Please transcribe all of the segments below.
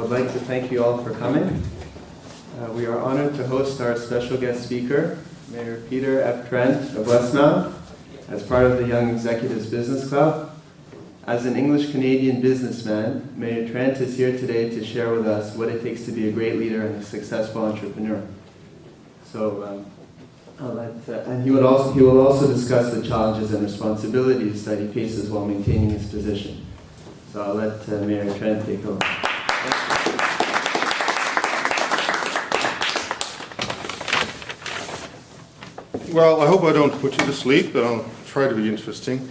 would like to thank you all for coming. We are honored to host our special guest speaker, Mayor Peter F. Trent of Westmount, as part of the Young Executives Business Club. As an English-Canadian businessman, Mayor Trent is here today to share with us what it takes to be a great leader and a successful entrepreneur. So, and he will also discuss the challenges and responsibilities that he faces while maintaining his position. So I'll let Mayor Trent take over. Well, I hope I don't put you to sleep, but I'll try to be interesting.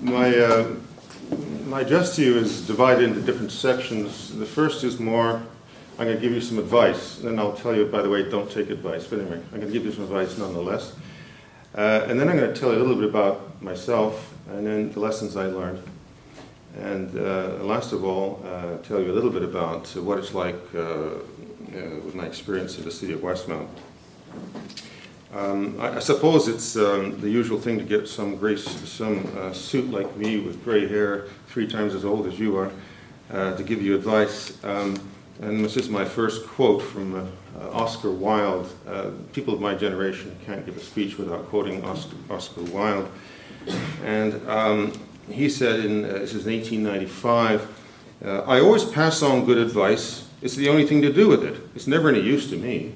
My address to you is divided into different sections. The first is more, I'm going to give you some advice, and then I'll tell you, by the way, don't take advice. But anyway, I'm going to give you some advice nonetheless. And then I'm going to tell you a little bit about myself, and then the lessons I learned. And last of all, tell you a little bit about what it's like with my experience in the city of Westmount. I suppose it's the usual thing to get some suit like me with gray hair, 3 times as old as you are, to give you advice. And this is my first quote from Oscar Wilde. People of my generation can't give a speech without quoting Oscar Wilde. And he said, this is in 1895, I always pass on good advice. It's the only thing to do with it. It's never any use to me.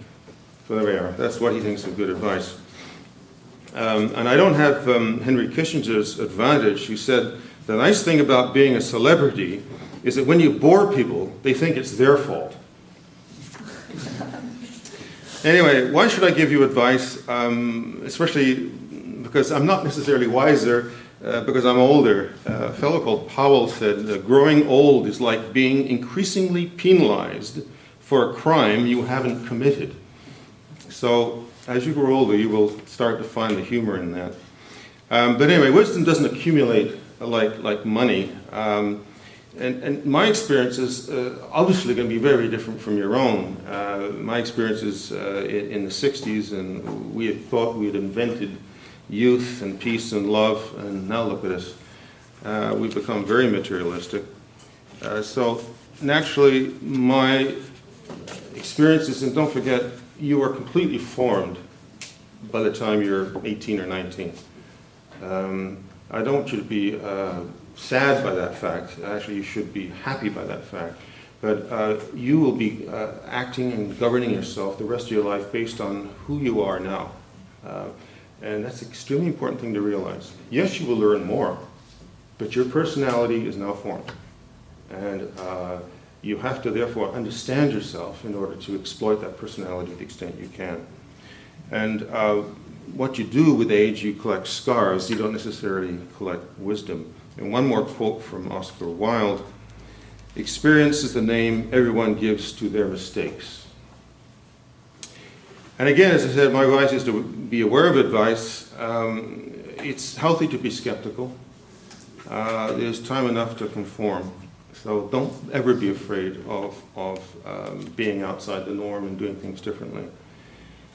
So there we are. That's what he thinks of good advice. And I don't have Henry Kissinger's advantage. He said, the nice thing about being a celebrity is that when you bore people, they think it's their fault. Anyway, why should I give you advice? Especially because I'm not necessarily wiser, because I'm older. A fellow called Powell said, growing old is like being increasingly penalized for a crime you haven't committed. So as you grow older, you will start to find the humor in that. But anyway, wisdom doesn't accumulate like money. And my experience is obviously going to be very different from your own. My experience is in the 60s, and we had thought we had invented youth and peace and love, and now look at us. We've become very materialistic. So naturally, my experiences, and don't forget, you are completely formed by the time you're 18 or 19. I don't want you to be sad by that fact. Actually, you should be happy by that fact. But you will be acting and governing yourself the rest of your life based on who you are now. And that's an extremely important thing to realize. Yes, you will learn more, but your personality is now formed. And you have to therefore understand yourself in order to exploit that personality to the extent you can. And what you do with age, you collect scars. You don't necessarily collect wisdom. And one more quote from Oscar Wilde. Experience is the name everyone gives to their mistakes. And again, as I said, my advice is to be aware of advice. It's healthy to be skeptical. There's time enough to conform. So don't ever be afraid of being outside the norm and doing things differently.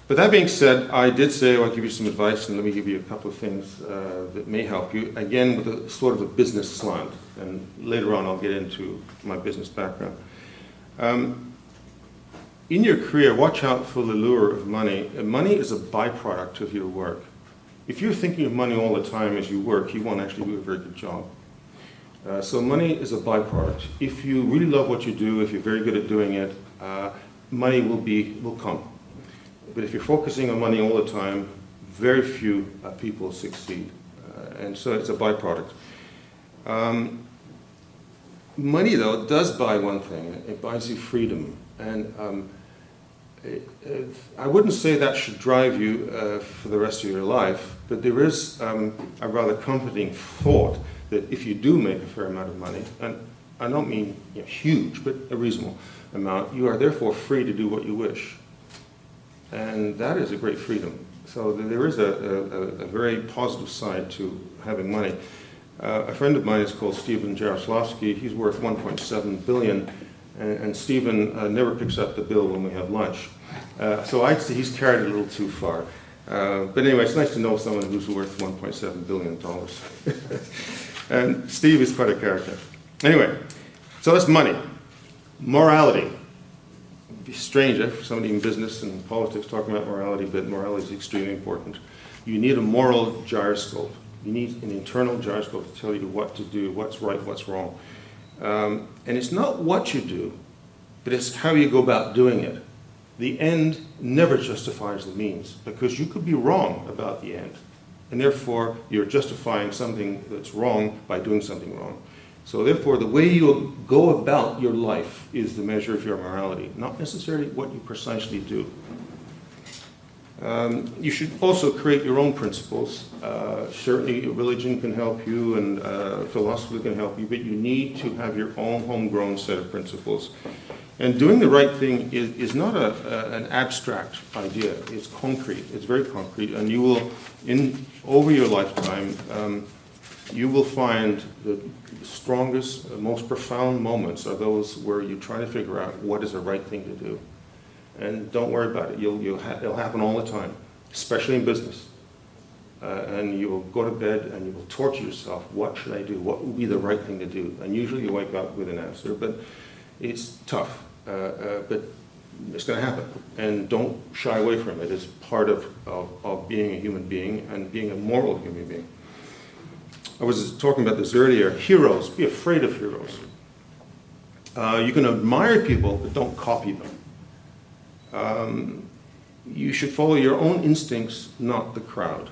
But that being said, I did say I'll give you some advice, and let me give you a couple of things that may help you, again with a sort of a business slant, and later on I'll get into my business background. In your career, watch out for the lure of money. Money is a byproduct of your work. If you're thinking of money all the time as you work, you won't actually do a very good job. So money is a byproduct. If you really love what you do, if you're very good at doing it, money will come. But if you're focusing on money all the time, very few people succeed. And so it's a byproduct. Money, though, does buy one thing. It buys you freedom. And I wouldn't say that should drive you for the rest of your life, but there is a rather comforting thought that if you do make a fair amount of money, and I don't mean huge, but a reasonable amount, you are therefore free to do what you wish. And that is a great freedom. So there is a very positive side to having money. A friend of mine is called Stephen Jaroslavsky. He's worth $1.7 billion, and Stephen never picks up the bill when we have lunch. So I'd say he's carried it a little too far. But anyway, it's nice to know someone who's worth $1.7 billion. And Steve is quite a character. Anyway, So that's money. Morality. It'd be strange for somebody in business and politics talking about morality, but morality is extremely important. You need a moral gyroscope. You need an internal gyroscope to tell you what to do, what's right, what's wrong. And it's not what you do, but it's how you go about doing it. The end never justifies the means, because you could be wrong about the end, and therefore you're justifying something that's wrong by doing something wrong. So therefore, the way you go about your life is the measure of your morality, not necessarily what you precisely do. You should also create your own principles. Certainly religion can help you and philosophy can help you, but you need to have your own homegrown set of principles. And doing the right thing is not an abstract idea. It's concrete. It's very concrete. And you will, over your lifetime, you will find the strongest, most profound moments are those where you try to figure out what is the right thing to do. And don't worry about it. It'll happen all the time, especially in business. And you will go to bed and you will torture yourself. What should I do? What would be the right thing to do? And usually you wake up with an answer, but it's tough. But it's going to happen. And don't shy away from it. It's part of being a human being and being a moral human being. I was talking about this earlier. Heroes. Be afraid of heroes. You can admire people, but don't copy them. You should follow your own instincts, not the crowd.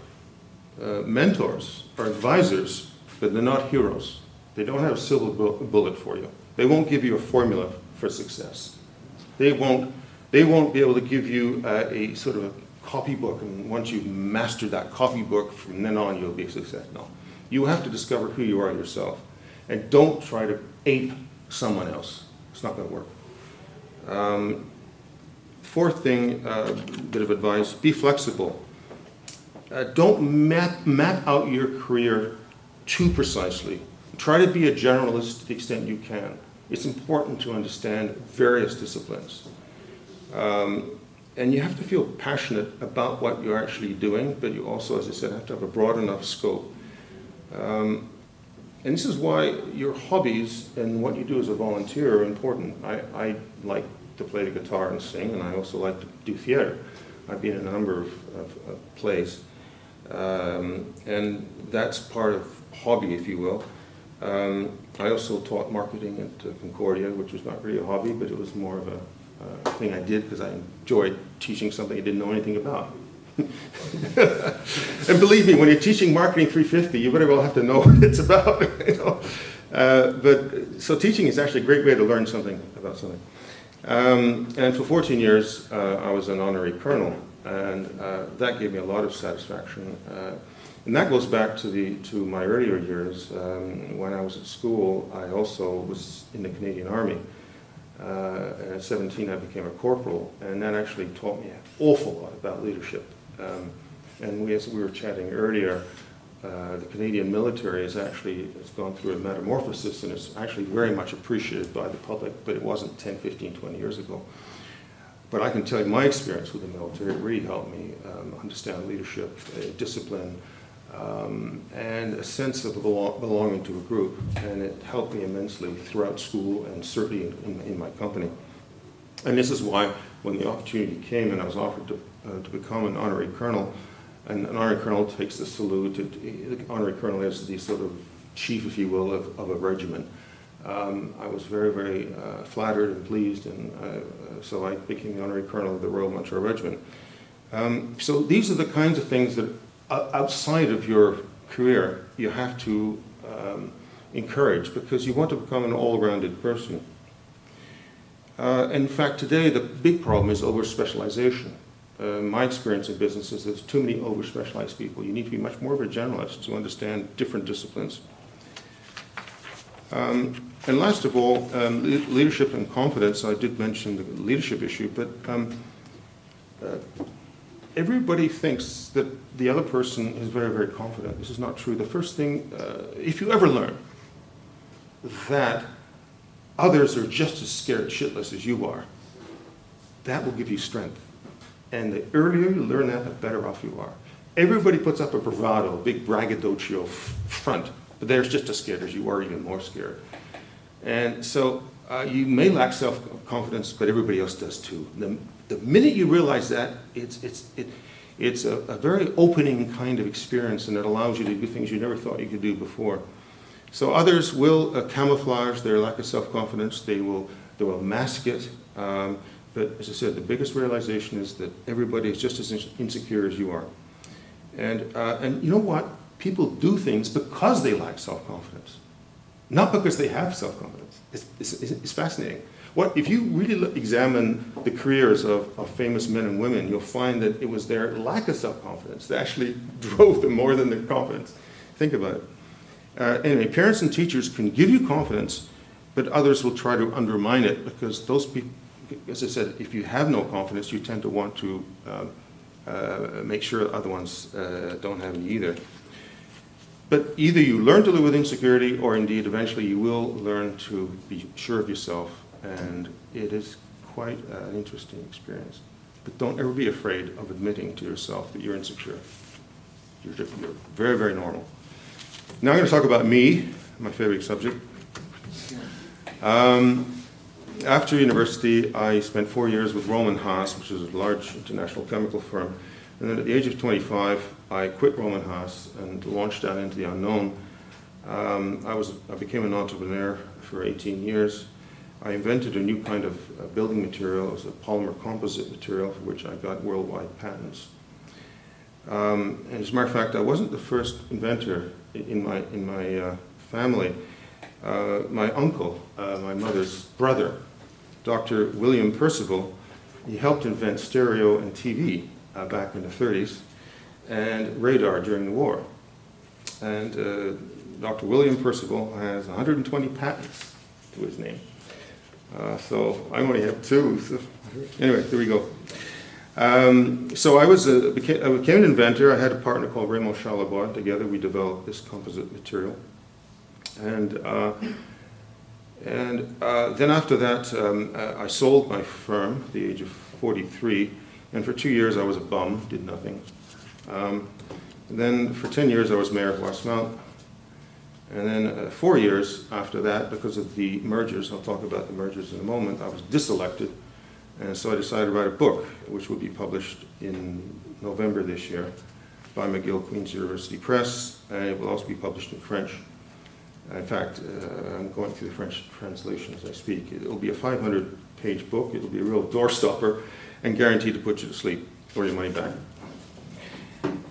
Mentors are advisors, but they're not heroes. They don't have a silver bullet for you. They won't give you a formula for success. They won't be able to give you a sort of a copybook, and once you've mastered that copybook, from then on you'll be a success. No. You have to discover who you are yourself. And don't try to ape someone else. It's not going to work. Fourth thing, bit of advice, be flexible. Don't map out your career too precisely. Try to be a generalist to the extent you can. It's important to understand various disciplines. And you have to feel passionate about what you're actually doing, but you also, as I said, have to have a broad enough scope. And this is why your hobbies and what you do as a volunteer are important. I like to play the guitar and sing, and I also like to do theater. I've been in a number of plays. And that's part of hobby, if you will. I also taught marketing at Concordia, which was not really a hobby, but it was more of a thing I did because I enjoyed teaching something I didn't know anything about. And believe me, when you're teaching Marketing 350, you very well have to know what it's about. So teaching is actually a great way to learn something about something. And for 14 years, I was an honorary colonel, and that gave me a lot of satisfaction. And that goes back to my earlier years. When I was at school, I also was in the Canadian Army. And at 17, I became a corporal, and that actually taught me an awful lot about leadership. And as we were chatting earlier, the Canadian military has gone through a metamorphosis, and it's actually very much appreciated by the public, but it wasn't 10, 15, 20 years ago. But I can tell you my experience with the military, it really helped me understand leadership, discipline, and a sense of belonging to a group. And it helped me immensely throughout school and certainly in my company. And this is why when the opportunity came and I was offered to become an honorary colonel, and an honorary colonel takes the salute, the honorary colonel is the sort of chief, if you will, of a regiment. I was very, very flattered and pleased, and so I became the honorary colonel of the Royal Montreal Regiment. So these are the kinds of things that outside of your career you have to encourage, because you want to become an all-rounded person. In fact, today the big problem is over-specialization. My experience in business is there's too many over-specialized people. You need to be much more of a generalist to understand different disciplines. And last of all, leadership and confidence. I did mention the leadership issue, but everybody thinks that the other person is very, very confident. This is not true. The first thing, if you ever learn that others are just as scared shitless as you are, that will give you strength. And the earlier you learn that, the better off you are. Everybody puts up a bravado, a big braggadocio front, but they're just as scared as you are, even more scared. And so you may lack self-confidence, but everybody else does too. The minute you realize that, it's a very opening kind of experience, and it allows you to do things you never thought you could do before. So others will camouflage their lack of self-confidence. They will mask it. But as I said, the biggest realization is that everybody is just as insecure as you are. And you know what? People do things because they lack self-confidence, not because they have self-confidence. It's fascinating. If you really examine the careers of famous men and women, you'll find that it was their lack of self-confidence that actually drove them more than their confidence. Think about it. Anyway, parents and teachers can give you confidence, but others will try to undermine it, because those people, as I said, if you have no confidence, you tend to want to make sure other ones don't have any either. But either you learn to live with insecurity, or indeed eventually you will learn to be sure of yourself, and it is quite an interesting experience. But don't ever be afraid of admitting to yourself that you're insecure. You're very, very normal. Now I'm going to talk about me, my favorite subject. After university, I spent 4 years with Roman Haas, which is a large international chemical firm. And then at the age of 25, I quit Roman Haas and launched out into the unknown. I became an entrepreneur for 18 years. I invented a new kind of building material. It was a polymer composite material for which I got worldwide patents. And as a matter of fact, I wasn't the first inventor in my family. My uncle, my mother's brother, Dr. William Percival, he helped invent stereo and TV back in the 30s, and radar during the war. And Dr. William Percival has 120 patents to his name. So I only have 2. So anyway, there we go. So I became an inventor. I had a partner called Raymond Charlebois. Together we developed this composite material. And then after that, I sold my firm at the age of 43. And for 2 years I was a bum, did nothing. Then for 10 years I was mayor of Westmount. And then 4 years after that, because of the mergers, I'll talk about the mergers in a moment, I was diselected. And so I decided to write a book, which will be published in November this year by McGill Queen's University Press, and it will also be published in French. In fact, I'm going through the French translation as I speak. It will be a 500-page book. It will be a real doorstopper and guaranteed to put you to sleep or your money back.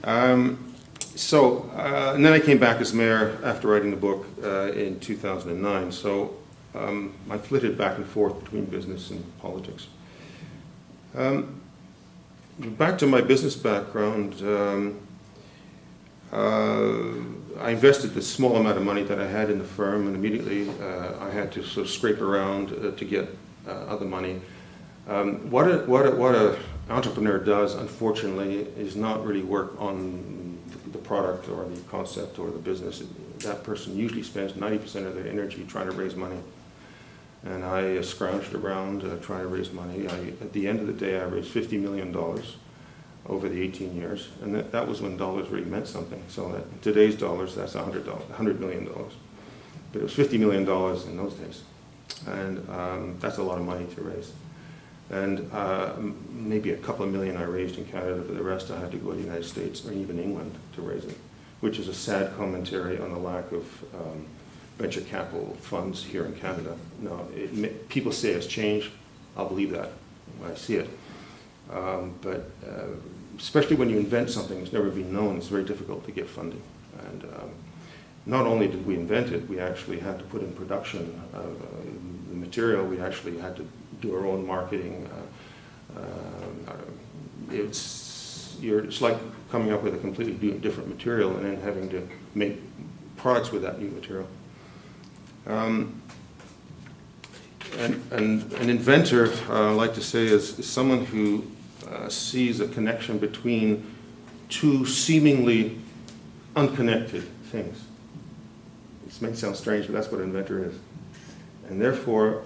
And then I came back as mayor after writing the book in 2009. So I flitted back and forth between business and politics. Back to my business background, I invested the small amount of money that I had in the firm, and immediately I had to sort of scrape around to get other money. What an entrepreneur does, unfortunately, is not really work on the product or the concept or the business. That person usually spends 90% of their energy trying to raise money. And I scrounged around trying to raise money. At the end of the day, I raised $50 million over the 18 years. And that was when dollars really meant something. So that in today's dollars, that's $100 million. But it was $50 million in those days. And that's a lot of money to raise. And maybe a couple of million I raised in Canada. For the rest, I had to go to the United States or even England to raise it, which is a sad commentary on the lack of venture capital funds here in Canada. Now, people say it's changed. I'll believe that when I see it. But especially when you invent something that's never been known, it's very difficult to get funding. And not only did we invent it, we actually had to put in production the material. We actually had to do our own marketing. It's like coming up with a completely different material and then having to make products with that new material. And an inventor, I like to say, is someone who sees a connection between two seemingly unconnected things. This may sound strange, but that's what an inventor is. And therefore,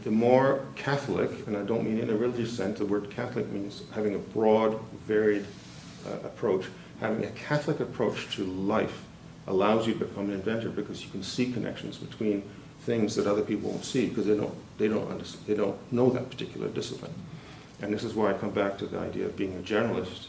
the more Catholic, and I don't mean in a religious sense, the word Catholic means having a broad, varied approach. Having a Catholic approach to life allows you to become an inventor because you can see connections between things that other people won't see because they don't know that particular discipline. And this is why I come back to the idea of being a generalist,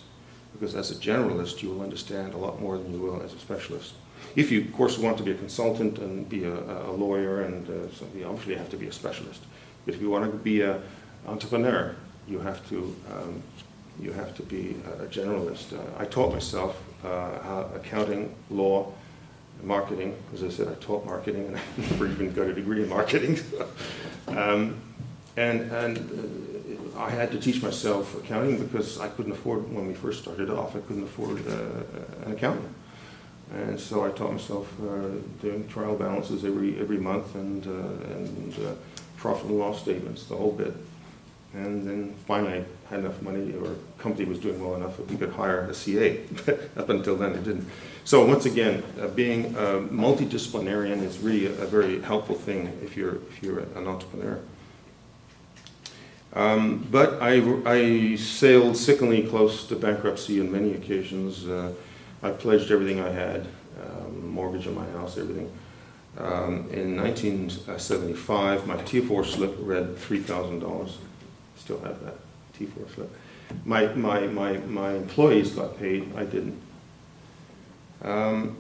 because as a generalist you will understand a lot more than you will as a specialist. If you, of course, want to be a consultant and be a lawyer, and so you obviously have to be a specialist. But if you want to be an entrepreneur, you have to be a generalist. I taught myself accounting, law, marketing. As I said, I taught marketing, and I never even got a degree in marketing. I had to teach myself accounting because I couldn't afford, when we first started off, I couldn't afford an accountant. And so I taught myself doing trial balances every month and profit and loss statements, the whole bit. And then finally I had enough money, or company was doing well enough that we could hire a CA. Up until then it didn't. So once again, being multidisciplinarian is really a very helpful thing if you're an entrepreneur. But I sailed sickeningly close to bankruptcy on many occasions. I pledged everything I had, mortgage on my house, everything. In 1975, my T4 slip read $3,000. Still have that T4 slip. My employees got paid, I didn't. And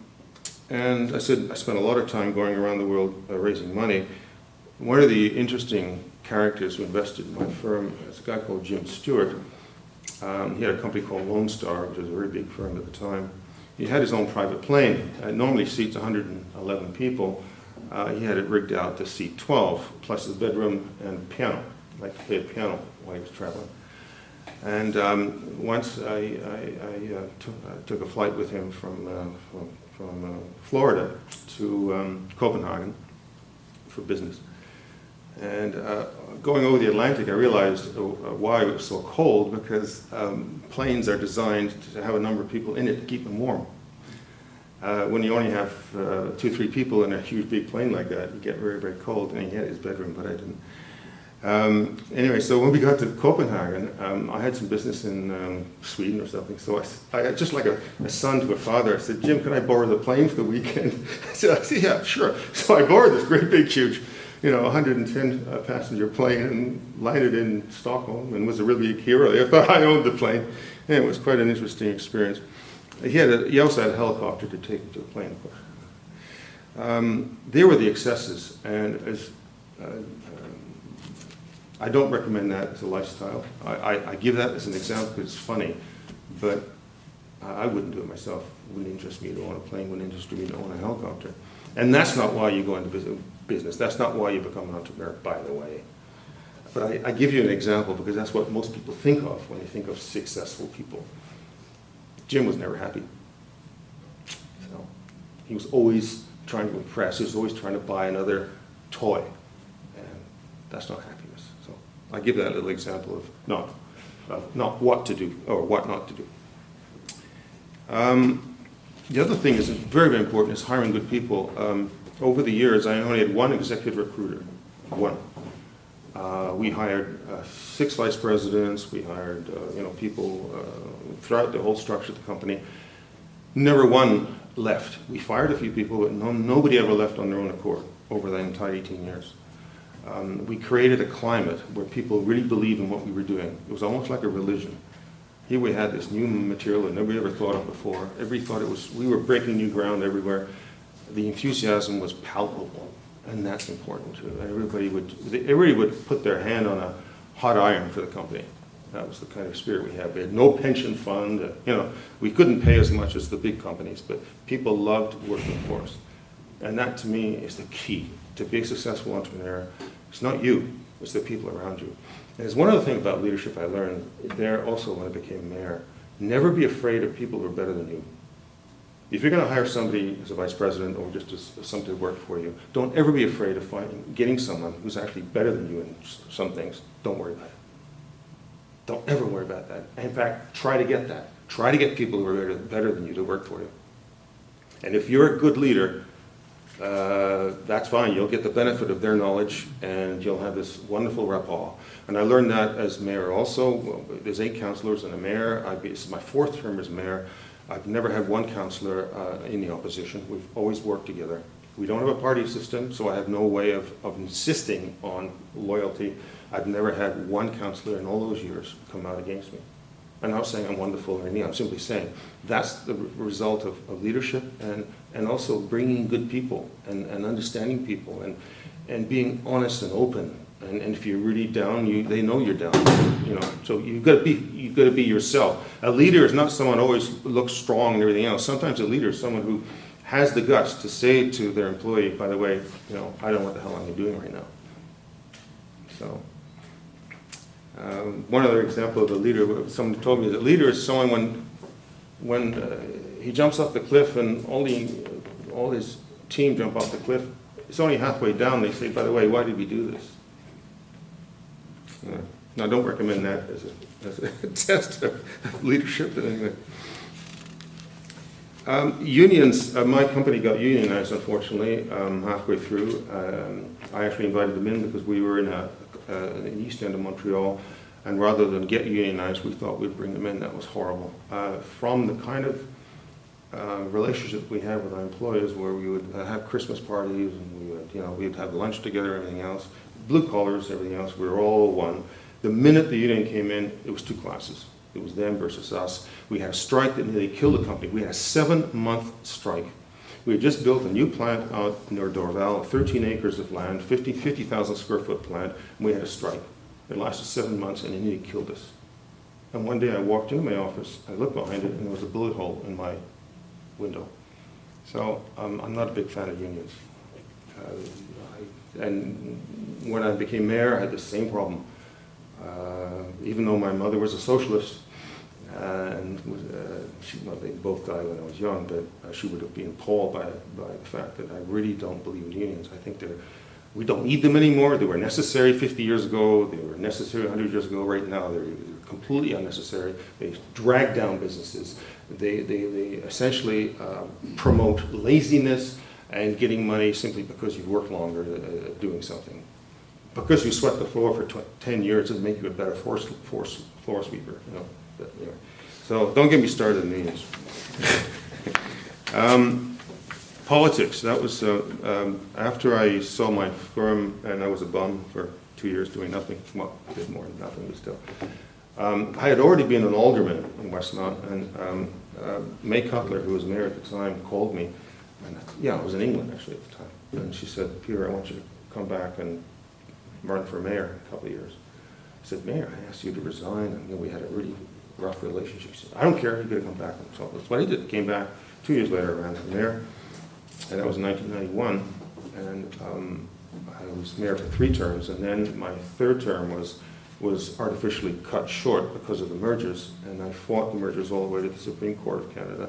I said I spent a lot of time going around the world raising money. One of the interesting characters who invested in my firm is a guy called Jim Stewart. He had a company called Lone Star, which was a very big firm at the time. He had his own private plane. It normally seats 111 people. He had it rigged out to seat 12, plus his bedroom and piano. I like to play a piano while he was traveling. And once I took a flight with him from Florida to Copenhagen for business. And going over the Atlantic, I realized why it was so cold, because planes are designed to have a number of people in it to keep them warm. When you only have 2 or 3 people in a huge big plane like that, you get very, very cold. And he had his bedroom, but I didn't. Anyway, so when we got to Copenhagen, I had some business in Sweden or something. So I just like a son to a father, I said, Jim, can I borrow the plane for the weekend? I said, yeah, sure. So I borrowed this great big huge 110 passenger plane and landed in Stockholm and was a really big hero. I thought I owned the plane. And it was quite an interesting experience. He also had a helicopter to take him to the plane, of course. They were the excesses, and I don't recommend that as a lifestyle. I give that as an example because it's funny, but I wouldn't do it myself. It wouldn't interest me to own a plane, wouldn't interest me to own a helicopter. And that's not why you go into business. That's not why you become an entrepreneur, by the way. But I give you an example because that's what most people think of when they think of successful people. Jim was never happy. So he was always trying to impress. He was always trying to buy another toy. And that's not happiness. So I give that little example of not what to do or what not to do. The other thing is very, very important is hiring good people. Over the years, I only had one executive recruiter, one. We hired 6 vice presidents. We hired people throughout the whole structure of the company. Never one left. We fired a few people, but nobody ever left on their own accord over the entire 18 years. We created a climate where people really believed in what we were doing. It was almost like a religion. Here we had this new material that nobody ever thought of before. Everybody thought we were breaking new ground everywhere. The enthusiasm was palpable, and that's important too. Everybody would put their hand on a hot iron for the company. That was the kind of spirit we had. We had no pension fund. We couldn't pay as much as the big companies, but people loved working for us. And that, to me, is the key to be a successful entrepreneur. It's not you, it's the people around you. And there's one other thing about leadership I learned there also when I became mayor. Never be afraid of people who are better than you. If you're going to hire somebody as a vice president or just as somebody to work for you, don't ever be afraid of getting someone who's actually better than you in some things. Don't worry about it. Don't ever worry about that. In fact, try to get that. Try to get people who are better than you to work for you. And if you're a good leader, that's fine. You'll get the benefit of their knowledge and you'll have this wonderful rapport. And I learned that as mayor also. Well, there's 8 councilors and a mayor. This is my 4th term as mayor. I've never had one councillor in the opposition. We've always worked together. We don't have a party system, so I have no way of insisting on loyalty. I've never had one counselor in all those years come out against me. I'm not saying I'm wonderful or anything, I'm simply saying that's the result of leadership and also bringing good people and understanding people and being honest and open. And if you're really down, they know you're down. So you've got to be yourself. A leader is not someone who always looks strong and everything else. Sometimes a leader is someone who has the guts to say to their employee, by the way, I don't know what the hell I'm doing right now. So. One other example of a leader, someone told me that a leader is someone when he jumps off the cliff and all his team jump off the cliff, it's only halfway down, they say, by the way, why did we do this? Now, don't recommend that as a test of leadership, but anyway. Unions, my company got unionized, unfortunately, halfway through. I actually invited them in because we were in the east end of Montreal, and rather than get unionized, we thought we'd bring them in. That was horrible. From the kind of relationship we have with our employers, where we would have Christmas parties, and we'd have lunch together, everything else, blue collars, everything else, we were all one. The minute the union came in, it was two classes. It was them versus us. We had a strike that nearly killed the company. We had a 7-month strike. We had just built a new plant out near Dorval, 13 acres of land, 50,000 square foot plant, and we had a strike. It lasted 7 months and it nearly killed us. And one day I walked into my office, I looked behind it, and there was a bullet hole in my window. So I'm not a big fan of unions. And when I became mayor, I had the same problem. Even though my mother was a socialist, and they both died when I was young, but she would have been appalled by the fact that I really don't believe in unions. I think we don't need them anymore. They were necessary 50 years ago. They were necessary 100 years ago. Right now, they're completely unnecessary. They drag down businesses. They essentially promote laziness and getting money simply because you've worked longer doing something. Because you swept the floor for 10 years doesn't make you a better floor sweeper. But anyway. So don't get me started on unions. Politics. That was after I sold my firm, and I was a bum for 2 years doing nothing. Well, I did more than nothing, but still. I had already been an alderman in Westmount, and May Cutler, who was mayor at the time, called me. And I was in England actually at the time. And she said, "Peter, I want you to come back and run for mayor in a couple of years." I said, "Mayor, I asked you to resign, and we had a really rough relationship." She said, "I don't care, you're going to come back." So that's what I did. Came back. 2 years later, I ran for mayor, and that was in 1991. And I was mayor for 3 terms, and then my 3rd term was artificially cut short because of the mergers, and I fought the mergers all the way to the Supreme Court of Canada.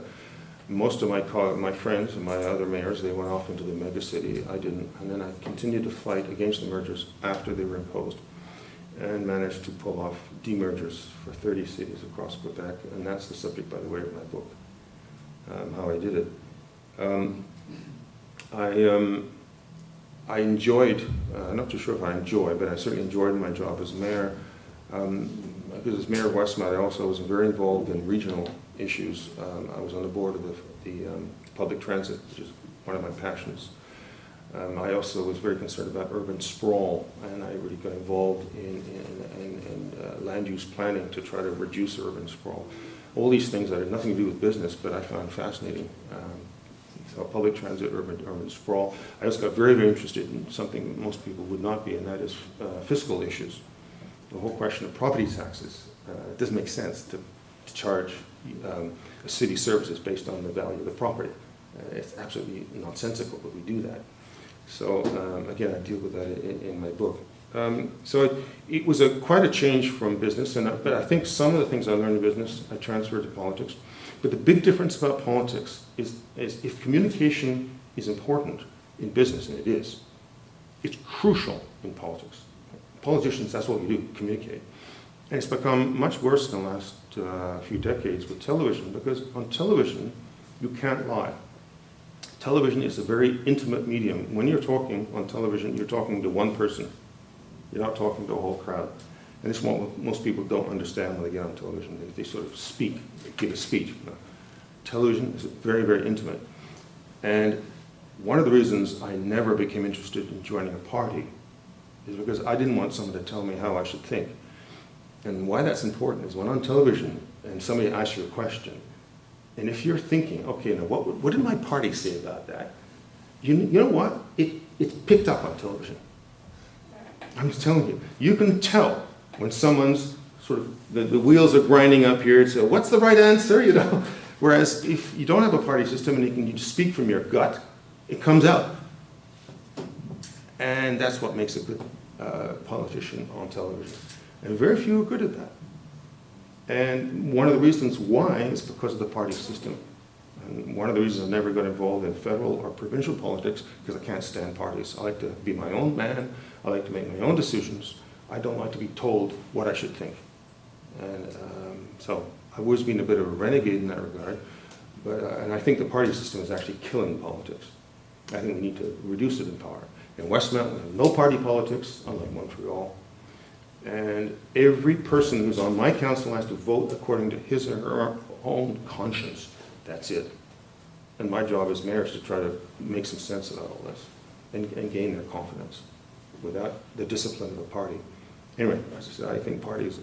Most of my friends and my other mayors, they went off into the mega city. I didn't. And then I continued to fight against the mergers after they were imposed, and managed to pull off demergers for 30 cities across Quebec. And that's the subject, by the way, of my book, how I did it. I enjoyed, I'm not too sure if I enjoy, but I certainly enjoyed my job as mayor. Because as mayor of Westmount, I also was very involved in regional issues. I was on the board of the public transit, which is one of my passions. I also was very concerned about urban sprawl, and I really got involved in land use planning to try to reduce urban sprawl. All these things that had nothing to do with business, but I found fascinating. So public transit, urban sprawl. I also got very, very interested in something most people would not be, and that is fiscal issues. The whole question of property taxes. It doesn't make sense to charge city services based on the value of the property. It's absolutely nonsensical, but we do that. So again, I deal with that in my book. So it was quite a change from business, but I think some of the things I learned in business I transferred to politics. But the big difference about politics is if communication is important in business, and it is, it's crucial in politics. Politicians, that's what we do, communicate. And it's become much worse in the last few decades with television, because on television, you can't lie. Television is a very intimate medium. When you're talking on television, you're talking to one person. You're not talking to a whole crowd. And this is what most people don't understand when they get on television. They sort of speak, they give a speech. Television is very, very intimate. And one of the reasons I never became interested in joining a party is because I didn't want someone to tell me how I should think. And why that's important is when on television and somebody asks you a question, and if you're thinking, okay, now what did my party say about that? You know what? It's picked up on television. I'm just telling you, you can tell when someone's sort of, the wheels are grinding up here, so what's the right answer, you know? Whereas if you don't have a party system and you just speak from your gut, it comes out. And that's what makes a good politician on television. And very few are good at that. And one of the reasons why is because of the party system. And one of the reasons I never got involved in federal or provincial politics, because I can't stand parties. I like to be my own man. I like to make my own decisions. I don't like to be told what I should think. And so I've always been a bit of a renegade in that regard. But, and I think the party system is actually killing politics. I think we need to reduce it in power. In Westmount, we have no party politics, unlike Montreal. And every person who's on my council has to vote according to his or her own conscience. That's it. And my job as mayor is to try to make some sense about all this and gain their confidence without the discipline of a party. Anyway, as I said, I think parties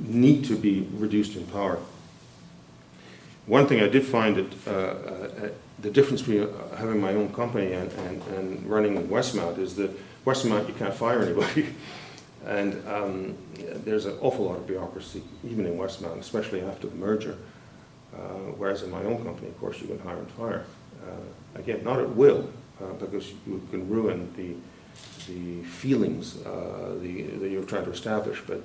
need to be reduced in power. One thing I did find that the difference between having my own company and running in Westmount is that Westmount, you can't fire anybody. And there's an awful lot of bureaucracy, even in Westmount, especially after the merger. Whereas in my own company, of course, you can hire and fire. Again, not at will, because you can ruin the feelings that you're trying to establish. But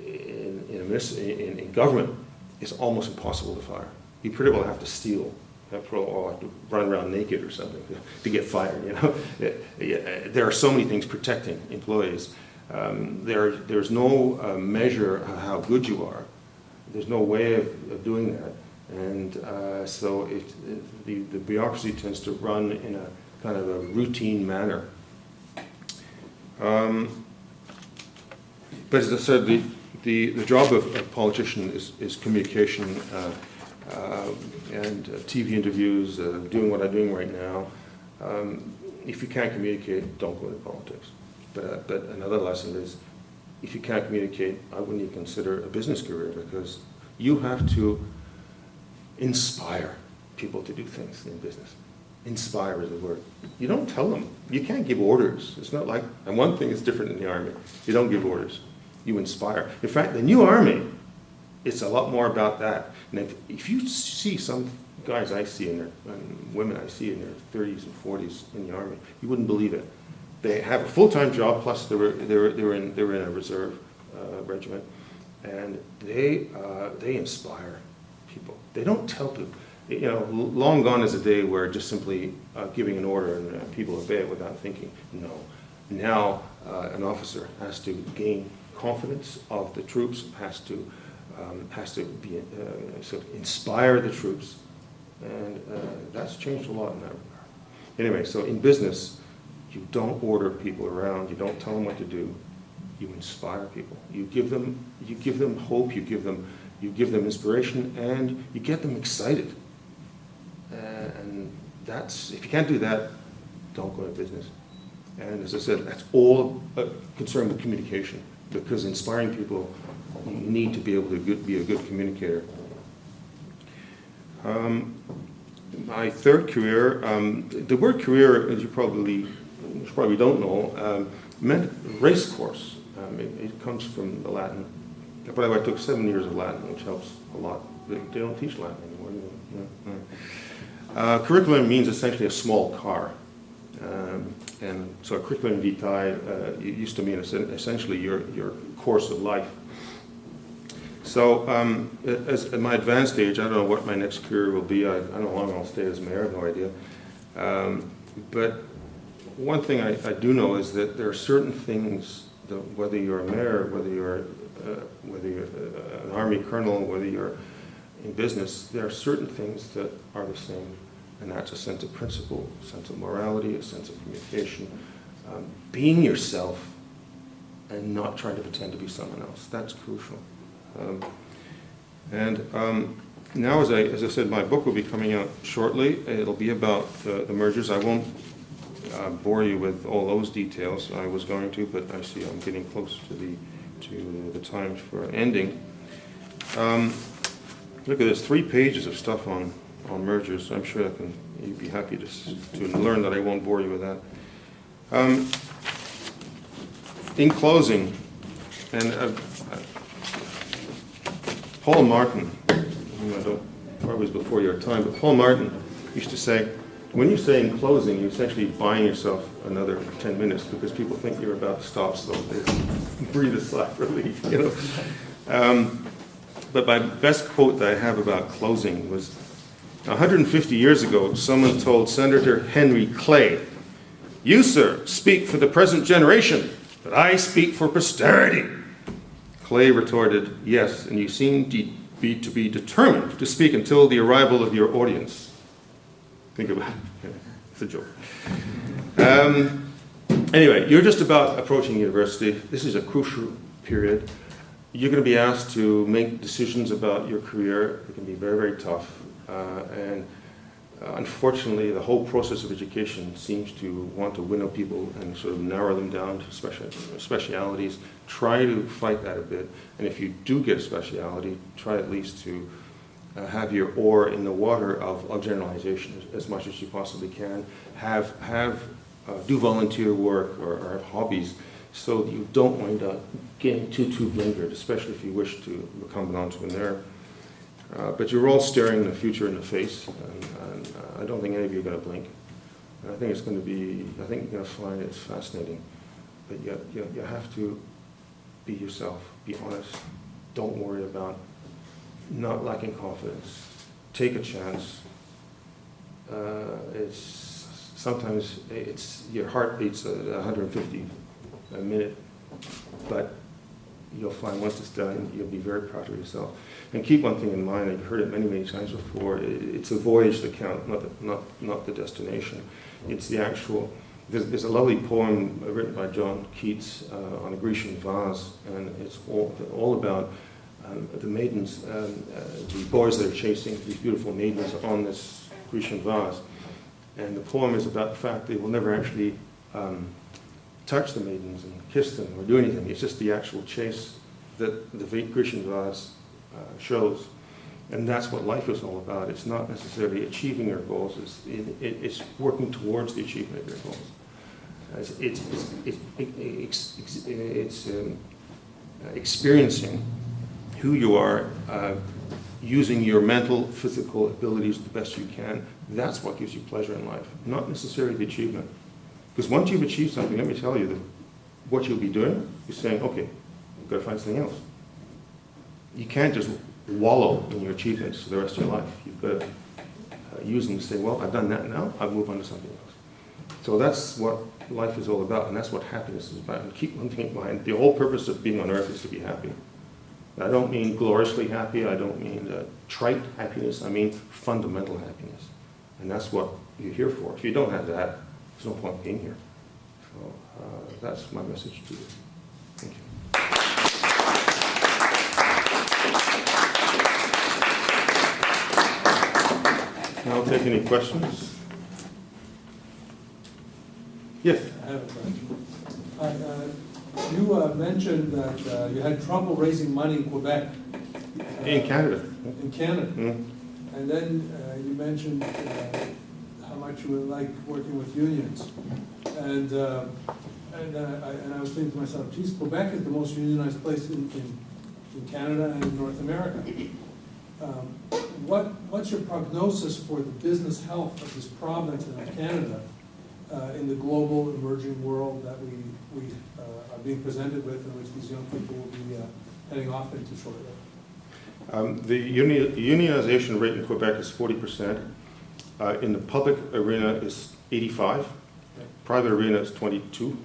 in government, it's almost impossible to fire. You pretty well have to steal. Or have to run around naked or something to get fired. You know, there are so many things protecting employees. There's no measure of how good you are. There's no way of doing that, and so the bureaucracy tends to run in a kind of a routine manner. But as I said, the job of a politician is communication. And TV interviews, doing what I'm doing right now. If you can't communicate, don't go into politics. But another lesson is, if you can't communicate, I wouldn't even consider a business career, because you have to inspire people to do things in business. Inspire is the word. You don't tell them. You can't give orders. It's not like, and one thing is different in the Army. You don't give orders. You inspire. In fact, the new Army, it's a lot more about that. And if you see some guys I see and women I see in their 30s and 40s in the Army, you wouldn't believe it. They have a full-time job, plus they were in a reserve regiment, and they inspire people. They don't tell people. You know, long gone is a day where just simply giving an order and people obey it without thinking. No. Now an officer has to gain confidence of the troops, has to be sort of inspire the troops, and that's changed a lot in that regard. Anyway, so in business, you don't order people around, you don't tell them what to do, you inspire people. You give them hope, you give them inspiration, and you get them excited. And that's, if you can't do that, don't go into business. And as I said, that's all concerned with communication, because inspiring people, you need to be able to be a good communicator. My third career, the word career, as you probably don't know, meant race course. It comes from the Latin. By the way, I took 7 years of Latin, which helps a lot. They don't teach Latin anymore. You know. Curriculum means essentially a small car. And so a curriculum vitae used to mean essentially your course of life. So at my advanced age, I don't know what my next career will be. I don't know how long I'll stay as mayor, I have no idea. But one thing I do know is that there are certain things that, whether you're a mayor, whether you're an army colonel, whether you're in business, there are certain things that are the same. And that's a sense of principle, a sense of morality, a sense of communication, being yourself and not trying to pretend to be someone else. That's crucial. Now, as I said, my book will be coming out shortly. It'll be about the mergers. I won't bore you with all those details. I was going to, but I see I'm getting close to the time for ending. Look at this, 3 pages of stuff on mergers. I'm sure you'd be happy to learn that I won't bore you with that. In closing, and Paul Martin, I was before your time, but Paul Martin used to say, when you say in closing, you're essentially buying yourself another 10 minutes because people think you're about to stop, so they breathe a sigh of relief, you know. But my best quote that I have about closing was 150 years ago, someone told Senator Henry Clay, "You, sir, speak for the present generation, but I speak for posterity." Clay retorted, "Yes, and you seem to be determined to speak until the arrival of your audience." Think about it. It's a joke. Anyway, you're just about approaching university. This is a crucial period. You're going to be asked to make decisions about your career. It can be very, very tough. And unfortunately, the whole process of education seems to want to winnow people and sort of narrow them down to specialities. Try to fight that a bit. And if you do get a speciality, try at least to have your oar in the water of generalization as much as you possibly can. Do volunteer work or have hobbies so that you don't wind up getting too blinkered, especially if you wish to become an entrepreneur. But you're all staring the future in the face, and I don't think any of you are going to blink. And I think you're going to find it's fascinating. But you have to be yourself, be honest. Don't worry about not lacking confidence. Take a chance. Sometimes your heart beats at 150 a minute, but you'll find once it's done, you'll be very proud of yourself. And keep one thing in mind, I've heard it many, many times before, it's the voyage that counts, not the destination. It's the actual, there's a lovely poem written by John Keats on a Grecian vase, and it's all about the maidens, the boys that are chasing these beautiful maidens on this Grecian vase. And the poem is about the fact they will never actually touch the maidens and kiss them or do anything. It's just the actual chase that the Grecian vase shows. And that's what life is all about. It's not necessarily achieving your goals. It's working towards the achievement of your goals. It's experiencing who you are, using your mental, physical abilities the best you can. That's what gives you pleasure in life, not necessarily the achievement. Because once you've achieved something, let me tell you that what you'll be doing is saying, okay, I've got to find something else. You can't just wallow in your achievements for the rest of your life. You've got to use them to say, well, I've done that now, I'll move on to something else. So that's what life is all about, and that's what happiness is about. And keep one thing in mind, the whole purpose of being on earth is to be happy. I don't mean gloriously happy, I don't mean trite happiness, I mean fundamental happiness. And that's what you're here for. If you don't have that, there's no point being here. So that's my message to you. Thank you. Now I'll take any questions. Yes? I have a question. You mentioned that you had trouble raising money in Quebec. In Canada. In Canada. Mm-hmm. And then you mentioned how much you would like working with unions. And I was thinking to myself, geez, Quebec is the most unionized place in Canada and in North America. What's your prognosis for the business health of this province and of Canada in the global emerging world that we are being presented with, and which these young people will be heading off into shortly? The unionization rate in Quebec is 40%. In the public arena is 85%. Private arena is 22%.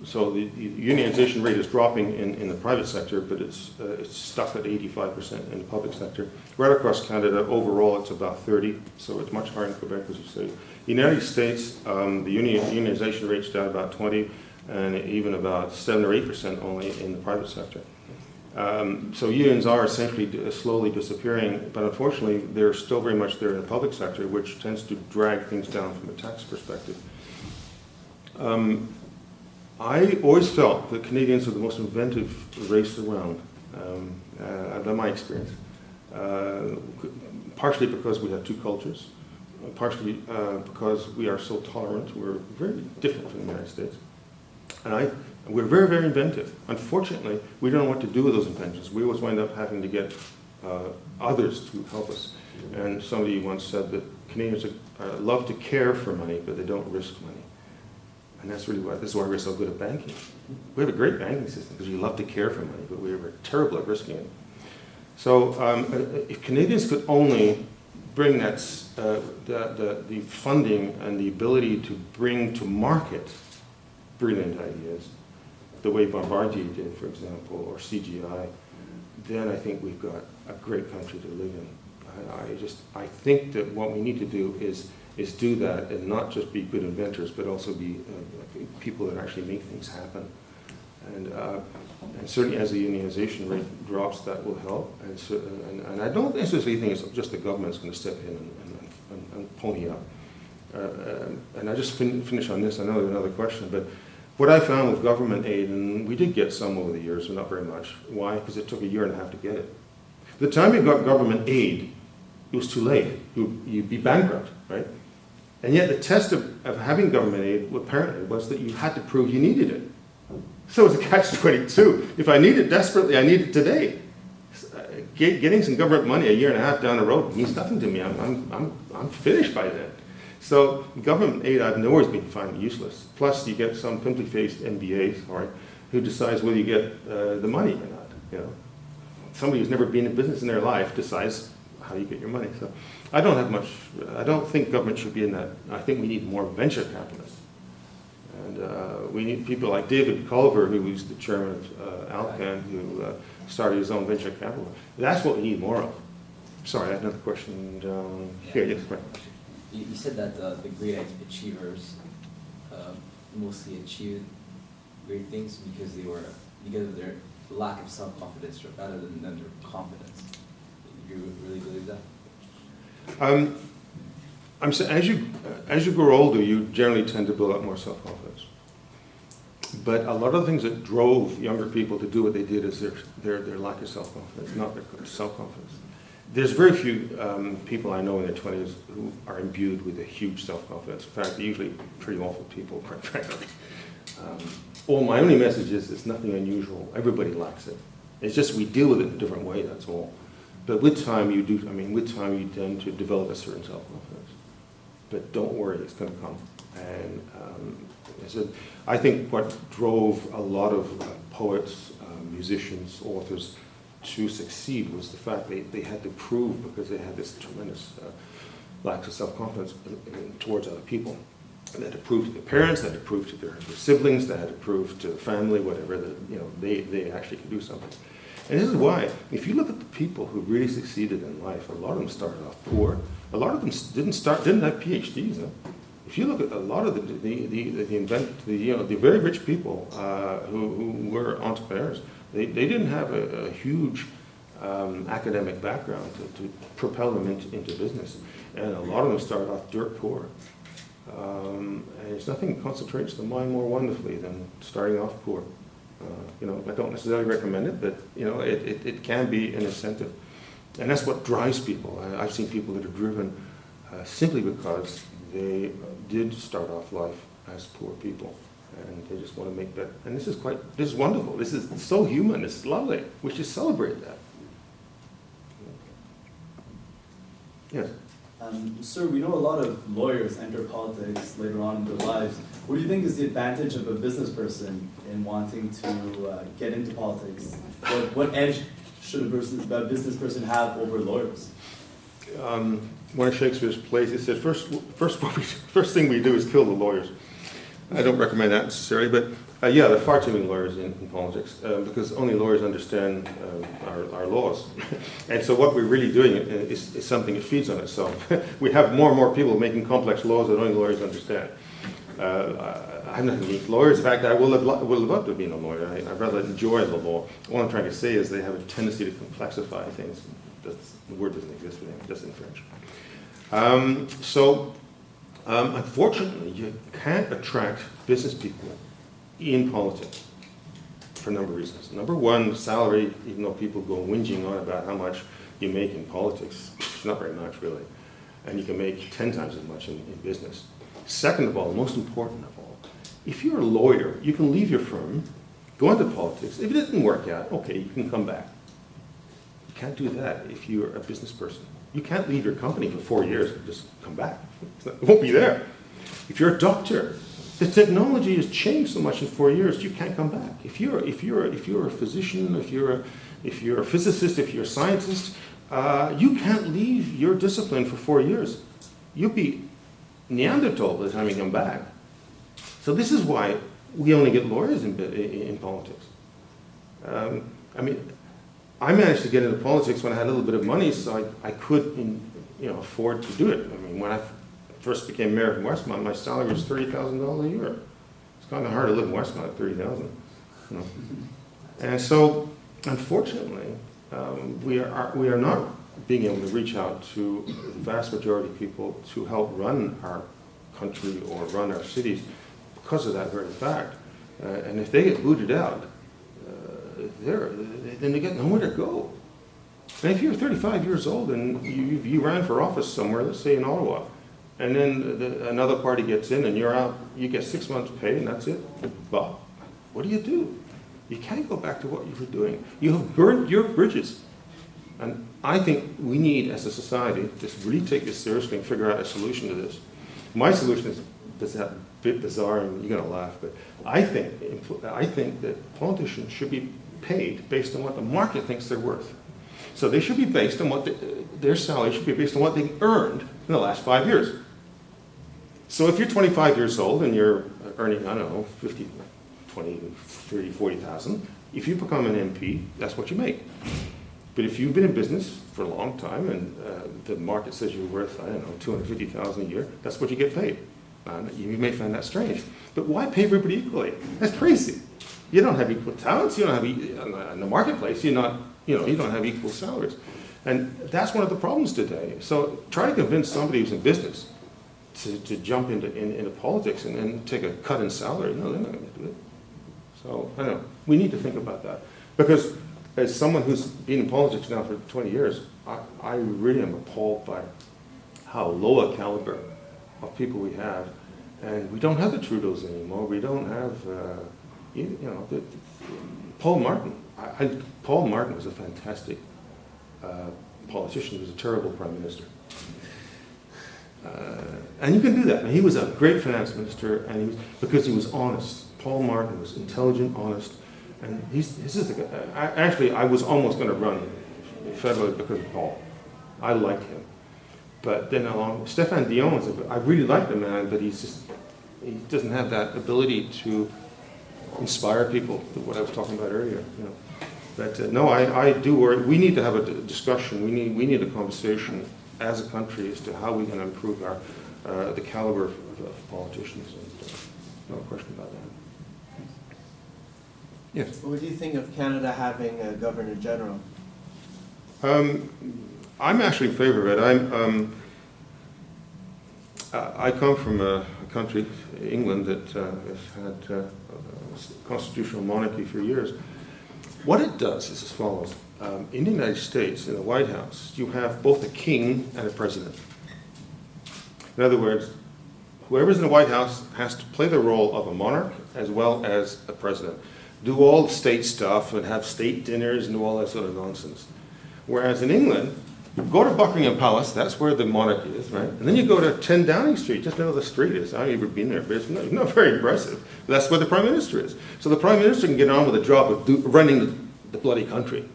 So the unionization rate is dropping in the private sector, but it's stuck at 85% in the public sector. Right across Canada, overall, it's about 30%, so it's much higher in Quebec, as you say. In the United States, the unionization rate's down about 20%, and even about 7 or 8% only in the private sector. So unions are essentially slowly disappearing, but unfortunately they're still very much there in the public sector, which tends to drag things down from a tax perspective. I always felt that Canadians are the most inventive race around, in my experience. Partially because we have two cultures, partially because we are so tolerant. We're very different from the United States. And we're very, very inventive. Unfortunately, we don't know what to do with those inventions. We always wind up having to get others to help us. And somebody once said that Canadians love to care for money, but they don't risk money. And that's really this is why we're so good at banking. We have a great banking system because we love to care for money, but we're terrible at risking it. So if Canadians could only bring that the funding and the ability to bring to market brilliant ideas, the way Bombardier did, for example, or CGI, then I think we've got a great country to live in. I think that what we need to do is do that and not just be good inventors, but also be people that actually make things happen. And certainly as the unionization rate drops, that will help. And I don't necessarily think it's just the government's going to step in and pony up. And I just finish on this. I know there's another question, but what I found with government aid, and we did get some over the years, but not very much. Why? Because it took a year and a half to get it. The time you got government aid, it was too late. You'd be bankrupt, right? And yet the test of having government aid apparently was that you had to prove you needed it. So it's a catch-22. If I need it desperately, I need it today. Getting some government money a year and a half down the road means nothing to me. I'm finished by then. So government aid I've always been finding useless. Plus you get some pimply-faced MBA, who decides whether you get the money or not. You know, somebody who's never been in business in their life decides how you get your money. So I don't think government should be in that. I think we need more venture capitalists. And we need people like David Culver, who was the chairman of Alcan, who started his own venture capital. That's what we need more of. Sorry, I had another question down here. Yes, right. You said that the great achievers mostly achieved great things because of their lack of self-confidence rather than their confidence. Do you really believe that? I'm saying as you grow older, you generally tend to build up more self-confidence. But a lot of the things that drove younger people to do what they did is their lack of self-confidence, not their self-confidence. There's very few people I know in their 20s who are imbued with a huge self-confidence. In fact, they're usually pretty awful people, quite frankly. My only message is it's nothing unusual. Everybody lacks it. It's just we deal with it in a different way, that's all. But with time you tend to develop a certain self-confidence. But don't worry, it's going to come. And I think what drove a lot of poets, musicians, authors to succeed was the fact they had to prove, because they had this tremendous lack of self-confidence towards other people. And they had to prove to their parents, they had to prove to their siblings, they had to prove to the family, whatever, that they actually could do something. And this is why, if you look at the people who really succeeded in life, a lot of them started off poor. A lot of them didn't have PhDs. No? If you look at a lot of the very rich people who were entrepreneurs, they didn't have a huge academic background to propel them into business. And a lot of them started off dirt poor. And it's nothing concentrates the mind more wonderfully than starting off poor. I don't necessarily recommend it, but it can be an incentive. And that's what drives people. I've seen people that are driven simply because they did start off life as poor people, and they just want to make that. And this is wonderful. This is so human. This is lovely. We should celebrate that. Yes. Sir, we know a lot of lawyers enter politics later on in their lives. What do you think is the advantage of a business person in wanting to get into politics? What edge should a business person have over lawyers? One of Shakespeare's plays, he said, first thing we do is kill the lawyers. I don't recommend that necessarily, but there are far too many lawyers in politics because only lawyers understand our laws. And so what we're really doing is something that feeds on itself. We have more and more people making complex laws that only lawyers understand. I'm not against lawyers. In fact, I will have loved to have been a lawyer. I rather enjoy the law. All I'm trying to say is they have a tendency to complexify things. The word doesn't exist with them, just in French. Unfortunately, you can't attract business people in politics for a number of reasons. Number one, salary, even though people go whinging on about how much you make in politics, it's not very much really. And you can make 10 times as much in business. Second of all, most important of all, if you're a lawyer, you can leave your firm, go into politics. If it doesn't work out, okay, you can come back. You can't do that if you're a business person. You can't leave your company for 4 years and just come back. It won't be there. If you're a doctor, the technology has changed so much in 4 years, you can't come back. If you're a physician, if you're a physicist, if you're a scientist, you can't leave your discipline for 4 years. You'll be Neanderthal by the time you come back. So this is why we only get lawyers in politics. I managed to get into politics when I had a little bit of money, so I could, afford to do it. I mean, when I first became mayor of Westmount, my salary was $30,000 a year. It's kind of hard to live in Westmount at $30,000. And so, unfortunately, we are not being able to reach out to the vast majority of people to help run our country or run our cities because of that very fact. And if they get booted out, then they get nowhere to go. And if you're 35 years old and you ran for office somewhere, let's say in Ottawa, and then another party gets in and you're out, you get 6 months pay and that's it. Well, what do? You can't go back to what you were doing. You have burned your bridges. And I think we need, as a society, to really take this seriously and figure out a solution to this. My solution is a bit bizarre, and you're going to laugh, but I think that politicians should be paid based on what the market thinks they're worth. So they should be based on what their salary should be based on what they earned in the last 5 years. So if you're 25 years old and you're earning, I don't know, 50, 20, 30, 40,000, if you become an MP, that's what you make. But if you've been in business for a long time and the market says you're worth, I don't know, 250,000 a year, that's what you get paid. You may find that strange. But why pay everybody equally? That's crazy. You don't have equal talents. You don't have in the marketplace. You don't have equal salaries, and that's one of the problems today. So try to convince somebody who's in business to jump into politics and then take a cut in salary. No, they're not going to do it. So I don't know. We need to think about that because as someone who's been in politics now for 20 years, I really am appalled by how low a caliber of people we have, and we don't have the Trudeaus anymore. We don't have. Paul Martin. Paul Martin was a fantastic politician. He was a terrible prime minister. And you can do that. And he was a great finance minister, and because he was honest. Paul Martin was intelligent, honest, and I was almost going to run federally because of Paul. I liked him. But then along Stéphane Dion, I really like the man, but he doesn't have that ability to inspire people, what I was talking about earlier. But no, I do worry. We need to have a discussion. We need a conversation as a country as to how we can improve the caliber of politicians. And, no question about that. Yes. What do you think of Canada having a Governor General? I'm actually in favor of it. I come from a country, England, that has had a constitutional monarchy for years. What it does is as follows. In the United States, in the White House, you have both a king and a president. In other words, whoever's in the White House has to play the role of a monarch as well as a president. Do all the state stuff and have state dinners and do all that sort of nonsense. Whereas in England, you go to Buckingham Palace, that's where the monarch is, right? And then you go to 10 Downing Street, just know the street is. I've never been there, but it's not very impressive. But that's where the Prime Minister is. So the Prime Minister can get on with the job of running the bloody country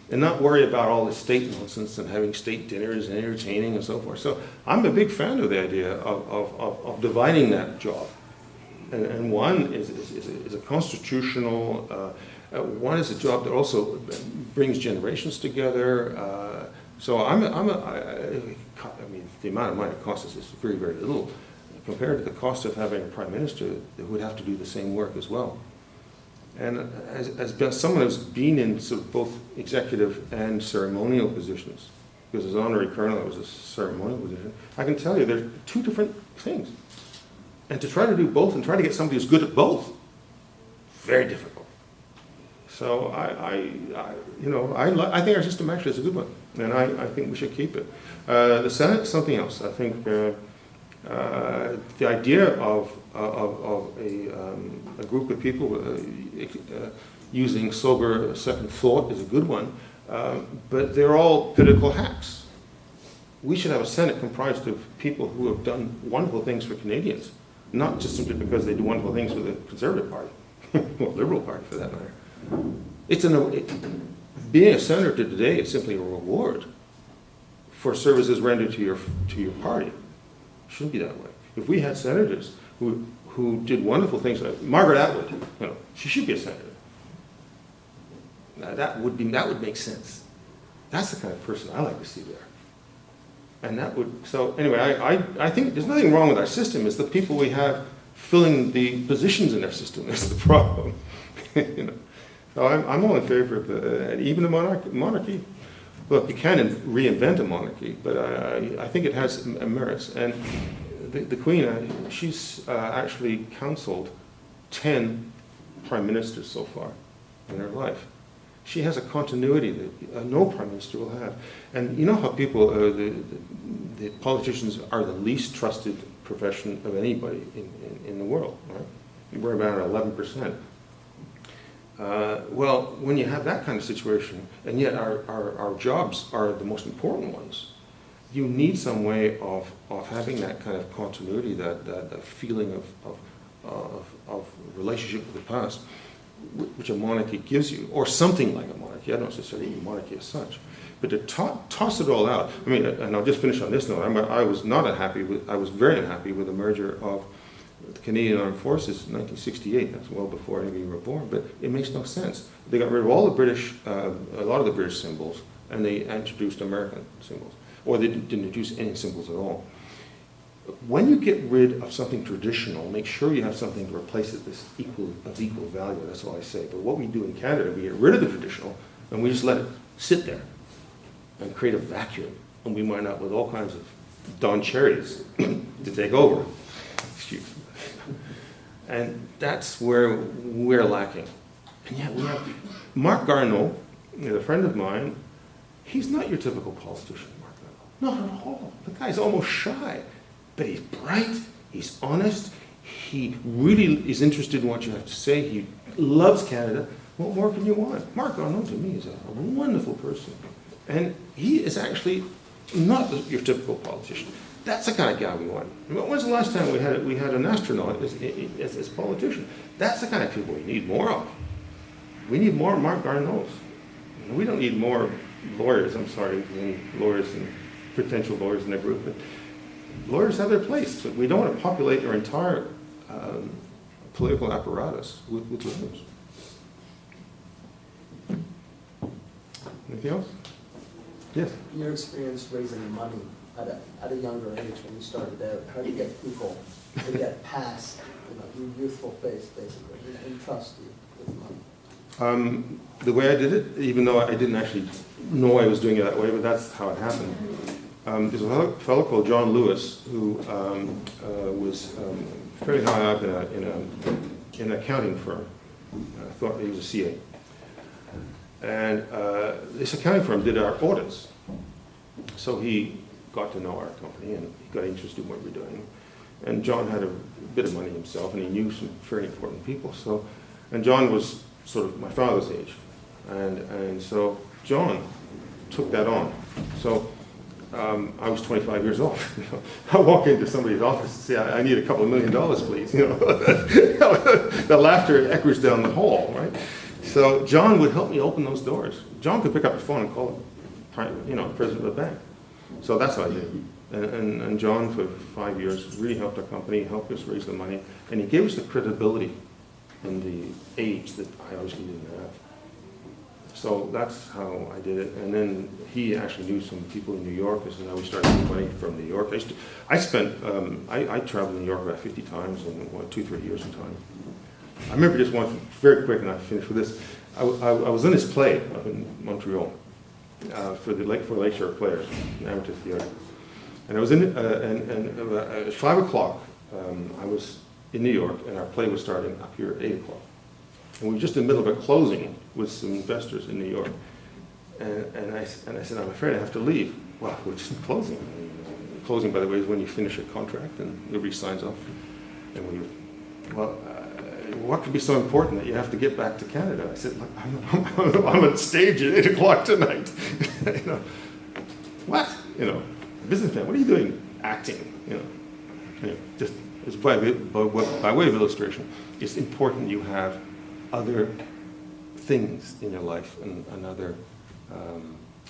and not worry about all the state nonsense and having state dinners and entertaining and so forth. So I'm a big fan of the idea of dividing that job. And one is a constitutional, one is a job that also brings generations together. So I mean, the amount of money it costs us is very, very little compared to the cost of having a prime minister that would have to do the same work as well. And as someone who's been in sort of both executive and ceremonial positions, because as honorary colonel it was a ceremonial position, I can tell you they're two different things. And to try to do both and try to get somebody who's good at both, very difficult. So I think our system actually is a good one, and I think we should keep it. The Senate, something else. I think the idea of a group of people using sober second thought is a good one, but they're all political hacks. We should have a Senate comprised of people who have done wonderful things for Canadians, not just simply because they do wonderful things for the Conservative Party, or Liberal Party for that matter. Being a senator today is simply a reward for services rendered to your party. It shouldn't be that way. If we had senators who did wonderful things, like Margaret Atwood, she should be a senator. Now, that would make sense. That's the kind of person I like to see there. And that would, so anyway, I think there's nothing wrong with our system. It's the people we have filling the positions in our system that's the problem. So I'm all in favor of even a monarchy. Look, you can reinvent a monarchy, but I think it has merits. And the Queen, she's actually counseled 10 prime ministers so far in her life. She has a continuity that no prime minister will have. And you know how people, the politicians are the least trusted profession of anybody in the world, right? We're about 11%. Well, when you have that kind of situation, and yet our jobs are the most important ones, you need some way of having that kind of continuity, that feeling of relationship with the past, which a monarchy gives you, or something like a monarchy. I don't necessarily mean monarchy as such, but to toss it all out. I mean, and I'll just finish on this note. I was very unhappy with the merger of the Canadian Armed Forces in 1968. That's well before any of you were born, but it makes no sense. They got rid of all the British, a lot of the British symbols, and they introduced American symbols, or they didn't introduce any symbols at all. When you get rid of something traditional, make sure you have something to replace it that's of equal value. That's all I say. But what we do in Canada, we get rid of the traditional, and we just let it sit there and create a vacuum, and we wind up with all kinds of Don Cherries to take over. Excuse me. And that's where we're lacking. And yet we have Marc Garneau, a friend of mine. He's not your typical politician, Marc Garneau. Not at all. The guy's almost shy. But he's bright, he's honest, he really is interested in what you have to say, he loves Canada. What more can you want? Marc Garneau to me is a wonderful person. And he is actually not your typical politician. That's the kind of guy we want. When's the last time we had an astronaut as politician? That's the kind of people we need more of. We need more Marc Garneaus. We don't need more lawyers, I'm sorry, any lawyers and potential lawyers in the group. But lawyers have their place, but we don't want to populate our entire political apparatus with lawyers. Anything else? Yes? In your experience raising money at a younger age when you started out, how do you get people to get past your youthful phase, basically, and trust you with money? The way I did it, even though I didn't actually know I was doing it that way, but that's how it happened. There's a fellow called John Lewis who was fairly high up in an accounting firm. I thought he was a CA. And this accounting firm did our audits. So he got to know our company and he got interested in what we were doing. And John had a bit of money himself and he knew some very important people. And John was sort of my father's age. And so John took that on. So I was 25 years old. I walk into somebody's office and say, I need a couple of $1 million, please. The laughter echoes down the hall, right? So John would help me open those doors. John could pick up the phone and call the president of the bank. So that's how I did it. And John, for 5 years, really helped our company, helped us raise the money, and he gave us the credibility and the age that I obviously didn't have. So that's how I did it. And then he actually knew some people in New York. This is how we started making money from New York. I traveled to New York about 50 times in 2-3 years in time. I remember just one very quick, and I finish with this. I was in this play up in Montreal for Lakeshore Players, an amateur theater. And I was in it, and at 5 o'clock, I was in New York, and our play was starting up here at 8 o'clock. And we were just in the middle of a closing with some investors in New York. And I said, I'm afraid I have to leave. Well, we're just closing. Closing, by the way, is when you finish a contract and everybody signs off. And what could be so important that you have to get back to Canada? I said, look, I'm on stage at 8 o'clock tonight. You know, what? You know, businessman, what are you doing? Acting, you know. Anyway, just as by way of illustration, it's important you have other things in your life and other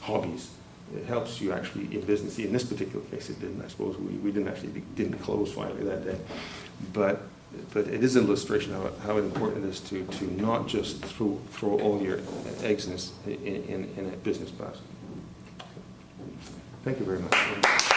hobbies. It helps you actually in business. In this particular case, it didn't. I suppose we didn't close finally that day, but it is an illustration of how important it is to not just throw all your eggs in a business basket. Thank you very much.